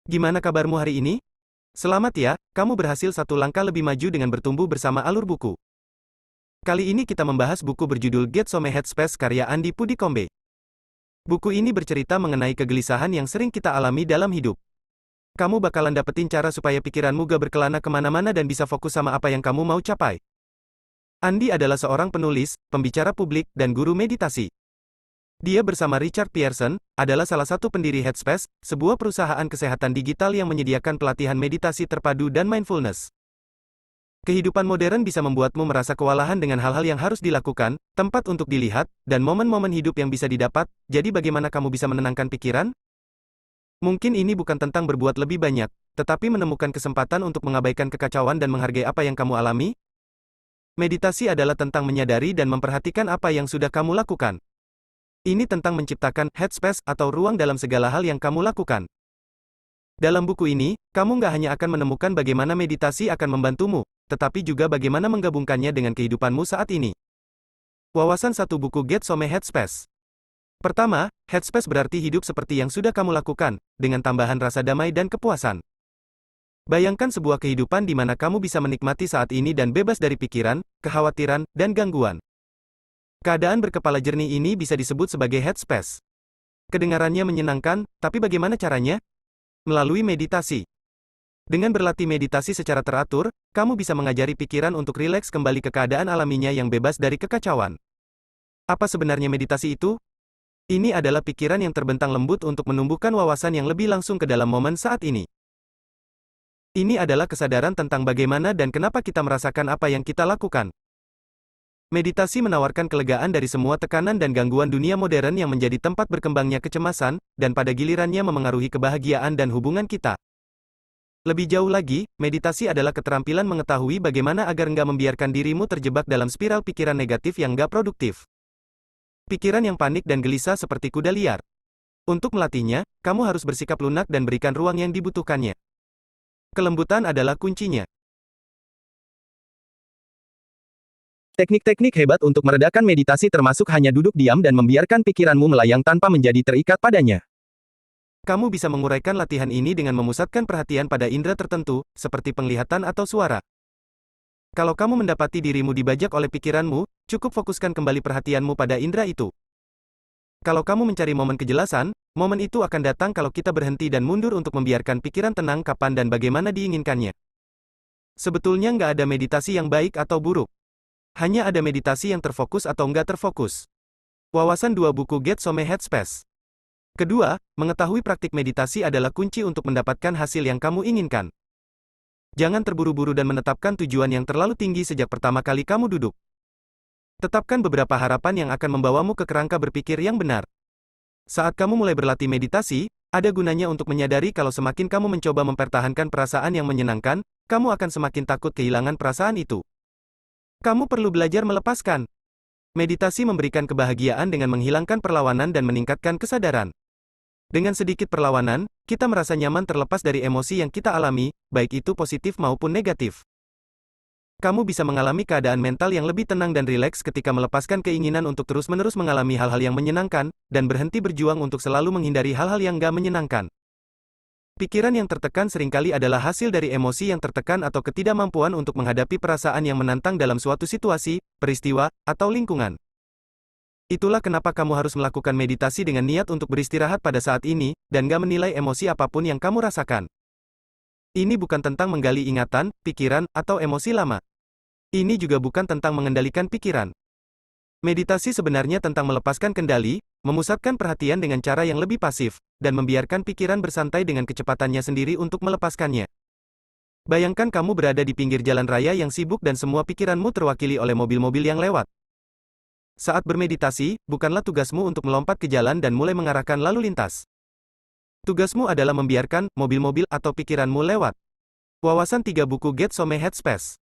Gimana kabarmu hari ini? Selamat ya, kamu berhasil satu langkah lebih maju dengan bertumbuh bersama alur buku. Kali ini kita membahas buku berjudul Get Some Headspace karya Andy Puddicombe. Buku ini bercerita mengenai kegelisahan yang sering kita alami dalam hidup. Kamu bakalan dapetin cara supaya pikiranmu gak berkelana kemana-mana dan bisa fokus sama apa yang kamu mau capai. Andy adalah seorang penulis, pembicara publik, dan guru meditasi. Dia bersama Richard Pearson, adalah salah satu pendiri Headspace, sebuah perusahaan kesehatan digital yang menyediakan pelatihan meditasi terpadu dan mindfulness. Kehidupan modern bisa membuatmu merasa kewalahan dengan hal-hal yang harus dilakukan, tempat untuk dilihat, dan momen-momen hidup yang bisa didapat, jadi bagaimana kamu bisa menenangkan pikiran? Mungkin ini bukan tentang berbuat lebih banyak, tetapi menemukan kesempatan untuk mengabaikan kekacauan dan menghargai apa yang kamu alami. Meditasi adalah tentang menyadari dan memperhatikan apa yang sudah kamu lakukan. Ini tentang menciptakan headspace atau ruang dalam segala hal yang kamu lakukan. Dalam buku ini, kamu nggak hanya akan menemukan bagaimana meditasi akan membantumu, tetapi juga bagaimana menggabungkannya dengan kehidupanmu saat ini. Wawasan satu buku Get Some Headspace. Pertama, headspace berarti hidup seperti yang sudah kamu lakukan, dengan tambahan rasa damai dan kepuasan. Bayangkan sebuah kehidupan di mana kamu bisa menikmati saat ini dan bebas dari pikiran, kekhawatiran, dan gangguan. Keadaan berkepala jernih ini bisa disebut sebagai headspace. Kedengarannya menyenangkan, tapi bagaimana caranya? Melalui meditasi. Dengan berlatih meditasi secara teratur, kamu bisa mengajari pikiran untuk rileks kembali ke keadaan alaminya yang bebas dari kekacauan. Apa sebenarnya meditasi itu? Ini adalah pikiran yang terbentang lembut untuk menumbuhkan wawasan yang lebih langsung ke dalam momen saat ini. Ini adalah kesadaran tentang bagaimana dan kenapa kita merasakan apa yang kita lakukan. Meditasi menawarkan kelegaan dari semua tekanan dan gangguan dunia modern yang menjadi tempat berkembangnya kecemasan, dan pada gilirannya memengaruhi kebahagiaan dan hubungan kita. Lebih jauh lagi, meditasi adalah keterampilan mengetahui bagaimana agar enggak membiarkan dirimu terjebak dalam spiral pikiran negatif yang enggak produktif. Pikiran yang panik dan gelisah seperti kuda liar. Untuk melatihnya, kamu harus bersikap lunak dan berikan ruang yang dibutuhkannya. Kelembutan adalah kuncinya. Teknik-teknik hebat untuk meredakan meditasi termasuk hanya duduk diam dan membiarkan pikiranmu melayang tanpa menjadi terikat padanya. Kamu bisa menguraikan latihan ini dengan memusatkan perhatian pada indera tertentu, seperti penglihatan atau suara. Kalau kamu mendapati dirimu dibajak oleh pikiranmu, cukup fokuskan kembali perhatianmu pada indera itu. Kalau kamu mencari momen kejelasan, momen itu akan datang kalau kita berhenti dan mundur untuk membiarkan pikiran tenang kapan dan bagaimana diinginkannya. Sebetulnya nggak ada meditasi yang baik atau buruk. Hanya ada meditasi yang terfokus atau nggak terfokus. Wawasan dua buku Get Some Headspace. Kedua, mengetahui praktik meditasi adalah kunci untuk mendapatkan hasil yang kamu inginkan. Jangan terburu-buru dan menetapkan tujuan yang terlalu tinggi sejak pertama kali kamu duduk. Tetapkan beberapa harapan yang akan membawamu ke kerangka berpikir yang benar. Saat kamu mulai berlatih meditasi, ada gunanya untuk menyadari kalau semakin kamu mencoba mempertahankan perasaan yang menyenangkan, kamu akan semakin takut kehilangan perasaan itu. Kamu perlu belajar melepaskan. Meditasi memberikan kebahagiaan dengan menghilangkan perlawanan dan meningkatkan kesadaran. Dengan sedikit perlawanan, kita merasa nyaman terlepas dari emosi yang kita alami, baik itu positif maupun negatif. Kamu bisa mengalami keadaan mental yang lebih tenang dan rileks ketika melepaskan keinginan untuk terus-menerus mengalami hal-hal yang menyenangkan, dan berhenti berjuang untuk selalu menghindari hal-hal yang gak menyenangkan. Pikiran yang tertekan seringkali adalah hasil dari emosi yang tertekan atau ketidakmampuan untuk menghadapi perasaan yang menantang dalam suatu situasi, peristiwa, atau lingkungan. Itulah kenapa kamu harus melakukan meditasi dengan niat untuk beristirahat pada saat ini, dan gak menilai emosi apapun yang kamu rasakan. Ini bukan tentang menggali ingatan, pikiran, atau emosi lama. Ini juga bukan tentang mengendalikan pikiran. Meditasi sebenarnya tentang melepaskan kendali, memusatkan perhatian dengan cara yang lebih pasif, dan membiarkan pikiran bersantai dengan kecepatannya sendiri untuk melepaskannya. Bayangkan kamu berada di pinggir jalan raya yang sibuk dan semua pikiranmu terwakili oleh mobil-mobil yang lewat. Saat bermeditasi, bukanlah tugasmu untuk melompat ke jalan dan mulai mengarahkan lalu lintas. Tugasmu adalah membiarkan mobil-mobil atau pikiranmu lewat. Wawasan 3 buku Get Some Headspace.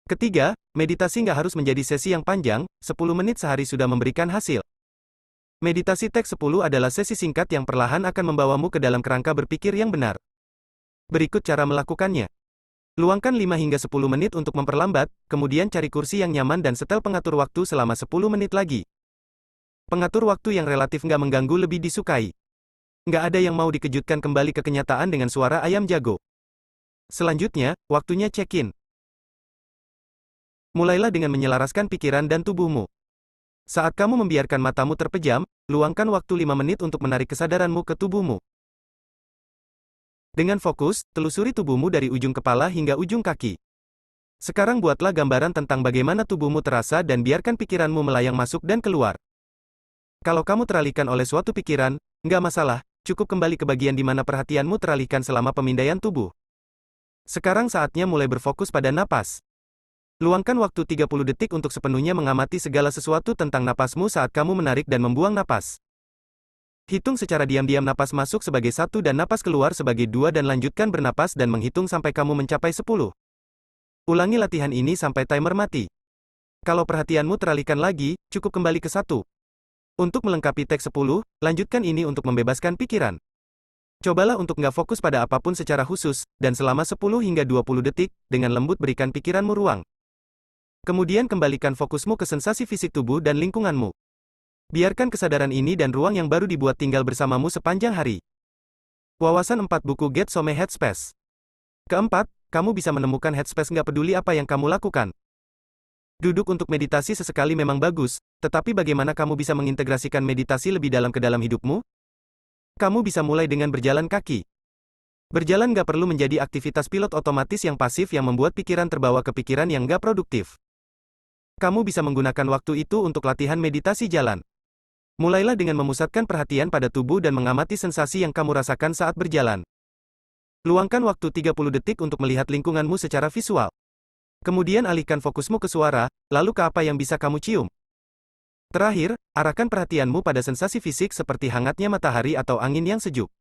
Ketiga, meditasi nggak harus menjadi sesi yang panjang, 10 menit sehari sudah memberikan hasil. Meditasi teks 10 adalah sesi singkat yang perlahan akan membawamu ke dalam kerangka berpikir yang benar. Berikut cara melakukannya. Luangkan 5 hingga 10 menit untuk memperlambat, kemudian cari kursi yang nyaman dan setel pengatur waktu selama 10 menit lagi. Pengatur waktu yang relatif nggak mengganggu lebih disukai. Nggak ada yang mau dikejutkan kembali ke kenyataan dengan suara ayam jago. Selanjutnya, waktunya check-in. Mulailah dengan menyelaraskan pikiran dan tubuhmu. Saat kamu membiarkan matamu terpejam, luangkan waktu 5 menit untuk menarik kesadaranmu ke tubuhmu. Dengan fokus, telusuri tubuhmu dari ujung kepala hingga ujung kaki. Sekarang buatlah gambaran tentang bagaimana tubuhmu terasa dan biarkan pikiranmu melayang masuk dan keluar. Kalau kamu teralihkan oleh suatu pikiran, nggak masalah, cukup kembali ke bagian di mana perhatianmu teralihkan selama pemindaian tubuh. Sekarang saatnya mulai berfokus pada napas. Luangkan waktu 30 detik untuk sepenuhnya mengamati segala sesuatu tentang napasmu saat kamu menarik dan membuang napas. Hitung secara diam-diam napas masuk sebagai 1 dan napas keluar sebagai 2 dan lanjutkan bernapas dan menghitung sampai kamu mencapai 10. Ulangi latihan ini sampai timer mati. Kalau perhatianmu teralihkan lagi, cukup kembali ke 1. Untuk melengkapi teks 10, lanjutkan ini untuk membebaskan pikiran. Cobalah untuk nggak fokus pada apapun secara khusus, dan selama 10 hingga 20 detik, dengan lembut berikan pikiranmu ruang. Kemudian kembalikan fokusmu ke sensasi fisik tubuh dan lingkunganmu. Biarkan kesadaran ini dan ruang yang baru dibuat tinggal bersamamu sepanjang hari. Wawasan 4 buku Get Some Headspace. Keempat, kamu bisa menemukan headspace nggak peduli apa yang kamu lakukan. Duduk untuk meditasi sesekali memang bagus, tetapi bagaimana kamu bisa mengintegrasikan meditasi lebih dalam ke dalam hidupmu? Kamu bisa mulai dengan berjalan kaki. Berjalan nggak perlu menjadi aktivitas pilot otomatis yang pasif yang membuat pikiran terbawa ke pikiran yang nggak produktif. Kamu bisa menggunakan waktu itu untuk latihan meditasi jalan. Mulailah dengan memusatkan perhatian pada tubuh dan mengamati sensasi yang kamu rasakan saat berjalan. Luangkan waktu 30 detik untuk melihat lingkunganmu secara visual. Kemudian alihkan fokusmu ke suara, lalu ke apa yang bisa kamu cium. Terakhir, arahkan perhatianmu pada sensasi fisik seperti hangatnya matahari atau angin yang sejuk.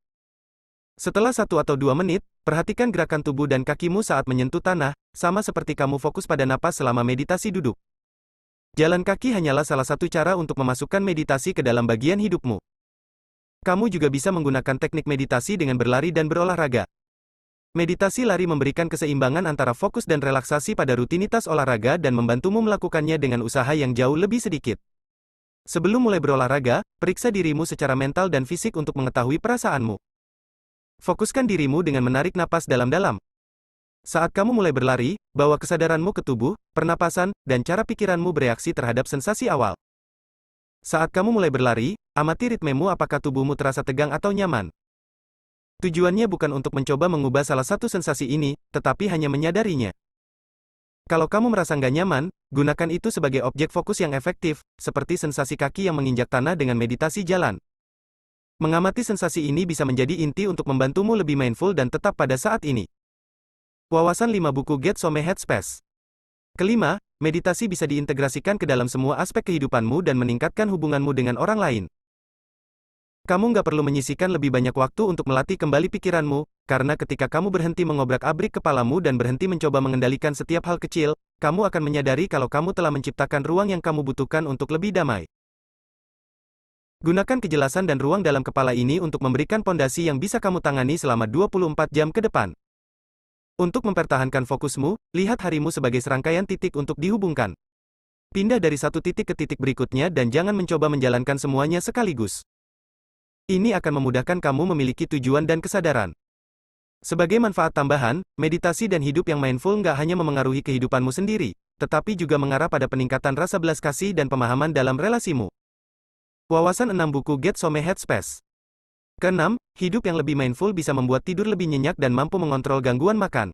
Setelah 1 atau 2 menit, perhatikan gerakan tubuh dan kakimu saat menyentuh tanah, sama seperti kamu fokus pada napas selama meditasi duduk. Jalan kaki hanyalah salah satu cara untuk memasukkan meditasi ke dalam bagian hidupmu. Kamu juga bisa menggunakan teknik meditasi dengan berlari dan berolahraga. Meditasi lari memberikan keseimbangan antara fokus dan relaksasi pada rutinitas olahraga dan membantumu melakukannya dengan usaha yang jauh lebih sedikit. Sebelum mulai berolahraga, periksa dirimu secara mental dan fisik untuk mengetahui perasaanmu. Fokuskan dirimu dengan menarik napas dalam-dalam. Saat kamu mulai berlari, bawa kesadaranmu ke tubuh, pernapasan, dan cara pikiranmu bereaksi terhadap sensasi awal. Saat kamu mulai berlari, amati ritmemu apakah tubuhmu terasa tegang atau nyaman. Tujuannya bukan untuk mencoba mengubah salah satu sensasi ini, tetapi hanya menyadarinya. Kalau kamu merasa nggak nyaman, gunakan itu sebagai objek fokus yang efektif, seperti sensasi kaki yang menginjak tanah dengan meditasi jalan. Mengamati sensasi ini bisa menjadi inti untuk membantumu lebih mindful dan tetap pada saat ini. Wawasan 5 buku Get Some Headspace. Kelima, meditasi bisa diintegrasikan ke dalam semua aspek kehidupanmu dan meningkatkan hubunganmu dengan orang lain. Kamu nggak perlu menyisihkan lebih banyak waktu untuk melatih kembali pikiranmu, karena ketika kamu berhenti mengobrak-abrik kepalamu dan berhenti mencoba mengendalikan setiap hal kecil, kamu akan menyadari kalau kamu telah menciptakan ruang yang kamu butuhkan untuk lebih damai. Gunakan kejelasan dan ruang dalam kepala ini untuk memberikan pondasi yang bisa kamu tangani selama 24 jam ke depan. Untuk mempertahankan fokusmu, lihat harimu sebagai serangkaian titik untuk dihubungkan. Pindah dari satu titik ke titik berikutnya dan jangan mencoba menjalankan semuanya sekaligus. Ini akan memudahkan kamu memiliki tujuan dan kesadaran. Sebagai manfaat tambahan, meditasi dan hidup yang mindful nggak hanya memengaruhi kehidupanmu sendiri, tetapi juga mengarah pada peningkatan rasa belas kasih dan pemahaman dalam relasimu. Wawasan 6 buku Get Some Headspace. Keenam, hidup yang lebih mindful bisa membuat tidur lebih nyenyak dan mampu mengontrol gangguan makan.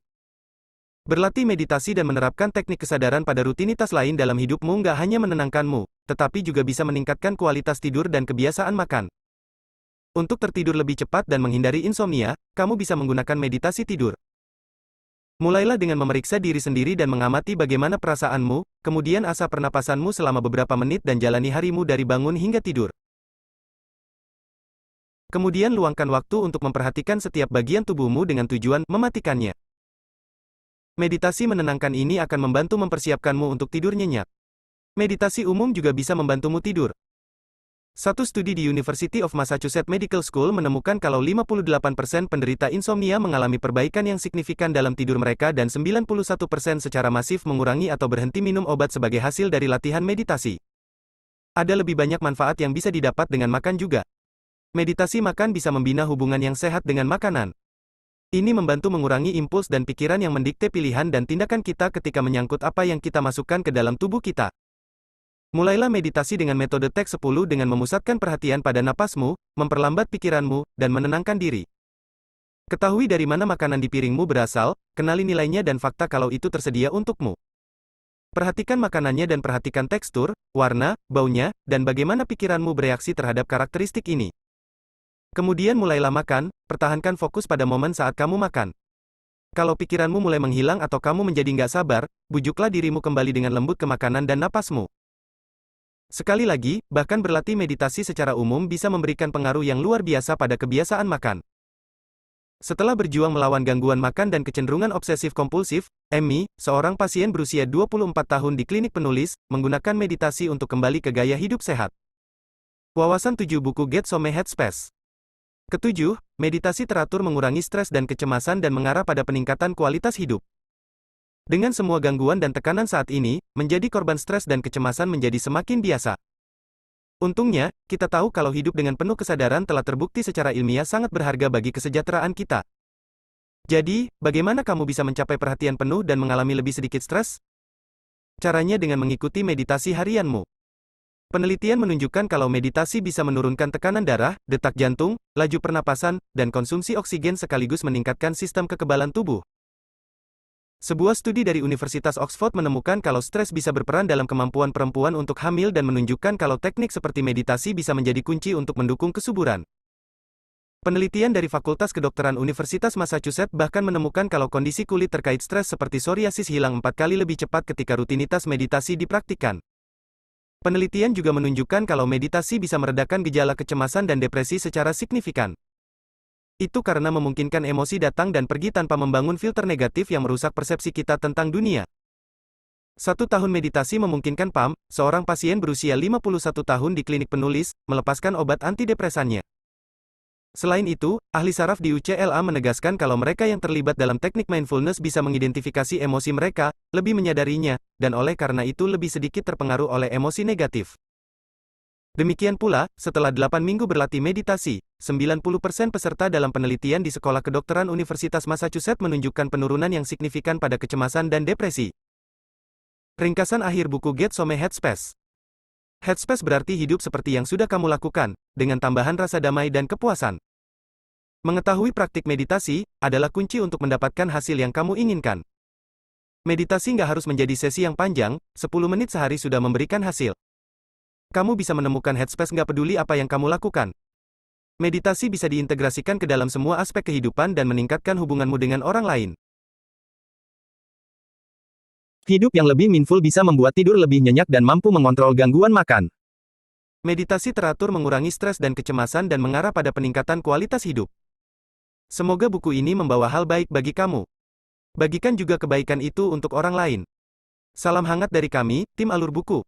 Berlatih meditasi dan menerapkan teknik kesadaran pada rutinitas lain dalam hidupmu nggak hanya menenangkanmu, tetapi juga bisa meningkatkan kualitas tidur dan kebiasaan makan. Untuk tertidur lebih cepat dan menghindari insomnia, kamu bisa menggunakan meditasi tidur. Mulailah dengan memeriksa diri sendiri dan mengamati bagaimana perasaanmu, kemudian asah pernapasanmu selama beberapa menit dan jalani harimu dari bangun hingga tidur. Kemudian luangkan waktu untuk memperhatikan setiap bagian tubuhmu dengan tujuan mematikannya. Meditasi menenangkan ini akan membantu mempersiapkanmu untuk tidur nyenyak. Meditasi umum juga bisa membantumu tidur. Satu studi di University of Massachusetts Medical School menemukan kalau 58% penderita insomnia mengalami perbaikan yang signifikan dalam tidur mereka dan 91% secara masif mengurangi atau berhenti minum obat sebagai hasil dari latihan meditasi. Ada lebih banyak manfaat yang bisa didapat dengan makan juga. Meditasi makan bisa membina hubungan yang sehat dengan makanan. Ini membantu mengurangi impuls dan pikiran yang mendikte pilihan dan tindakan kita ketika menyangkut apa yang kita masukkan ke dalam tubuh kita. Mulailah meditasi dengan metode TEK 10 dengan memusatkan perhatian pada napasmu, memperlambat pikiranmu, dan menenangkan diri. Ketahui dari mana makanan di piringmu berasal, kenali nilainya dan fakta kalau itu tersedia untukmu. Perhatikan makanannya dan perhatikan tekstur, warna, baunya, dan bagaimana pikiranmu bereaksi terhadap karakteristik ini. Kemudian mulailah makan, pertahankan fokus pada momen saat kamu makan. Kalau pikiranmu mulai menghilang atau kamu menjadi nggak sabar, bujuklah dirimu kembali dengan lembut ke makanan dan napasmu. Sekali lagi, bahkan berlatih meditasi secara umum bisa memberikan pengaruh yang luar biasa pada kebiasaan makan. Setelah berjuang melawan gangguan makan dan kecenderungan obsesif-kompulsif, Emmy, seorang pasien berusia 24 tahun di klinik penulis, menggunakan meditasi untuk kembali ke gaya hidup sehat. Wawasan 7 buku Get Some Headspace. Ketujuh, meditasi teratur mengurangi stres dan kecemasan dan mengarah pada peningkatan kualitas hidup. Dengan semua gangguan dan tekanan saat ini, menjadi korban stres dan kecemasan menjadi semakin biasa. Untungnya, kita tahu kalau hidup dengan penuh kesadaran telah terbukti secara ilmiah sangat berharga bagi kesejahteraan kita. Jadi, bagaimana kamu bisa mencapai perhatian penuh dan mengalami lebih sedikit stres? Caranya dengan mengikuti meditasi harianmu. Penelitian menunjukkan kalau meditasi bisa menurunkan tekanan darah, detak jantung, laju pernapasan, dan konsumsi oksigen sekaligus meningkatkan sistem kekebalan tubuh. Sebuah studi dari Universitas Oxford menemukan kalau stres bisa berperan dalam kemampuan perempuan untuk hamil dan menunjukkan kalau teknik seperti meditasi bisa menjadi kunci untuk mendukung kesuburan. Penelitian dari Fakultas Kedokteran Universitas Massachusetts bahkan menemukan kalau kondisi kulit terkait stres seperti psoriasis hilang 4 kali lebih cepat ketika rutinitas meditasi dipraktikkan. Penelitian juga menunjukkan kalau meditasi bisa meredakan gejala kecemasan dan depresi secara signifikan. Itu karena memungkinkan emosi datang dan pergi tanpa membangun filter negatif yang merusak persepsi kita tentang dunia. 1 tahun meditasi memungkinkan Pam, seorang pasien berusia 51 tahun di klinik penulis, melepaskan obat antidepresannya. Selain itu, ahli saraf di UCLA menegaskan kalau mereka yang terlibat dalam teknik mindfulness bisa mengidentifikasi emosi mereka, lebih menyadarinya, dan oleh karena itu lebih sedikit terpengaruh oleh emosi negatif. Demikian pula, setelah 8 minggu berlatih meditasi, 90% peserta dalam penelitian di Sekolah Kedokteran Universitas Massachusetts menunjukkan penurunan yang signifikan pada kecemasan dan depresi. Ringkasan akhir buku Get Some Headspace. Headspace berarti hidup seperti yang sudah kamu lakukan, dengan tambahan rasa damai dan kepuasan. Mengetahui praktik meditasi, adalah kunci untuk mendapatkan hasil yang kamu inginkan. Meditasi nggak harus menjadi sesi yang panjang, 10 menit sehari sudah memberikan hasil. Kamu bisa menemukan headspace nggak peduli apa yang kamu lakukan. Meditasi bisa diintegrasikan ke dalam semua aspek kehidupan dan meningkatkan hubunganmu dengan orang lain. Hidup yang lebih mindful bisa membuat tidur lebih nyenyak dan mampu mengontrol gangguan makan. Meditasi teratur mengurangi stres dan kecemasan dan mengarah pada peningkatan kualitas hidup. Semoga buku ini membawa hal baik bagi kamu. Bagikan juga kebaikan itu untuk orang lain. Salam hangat dari kami, tim Alur Buku.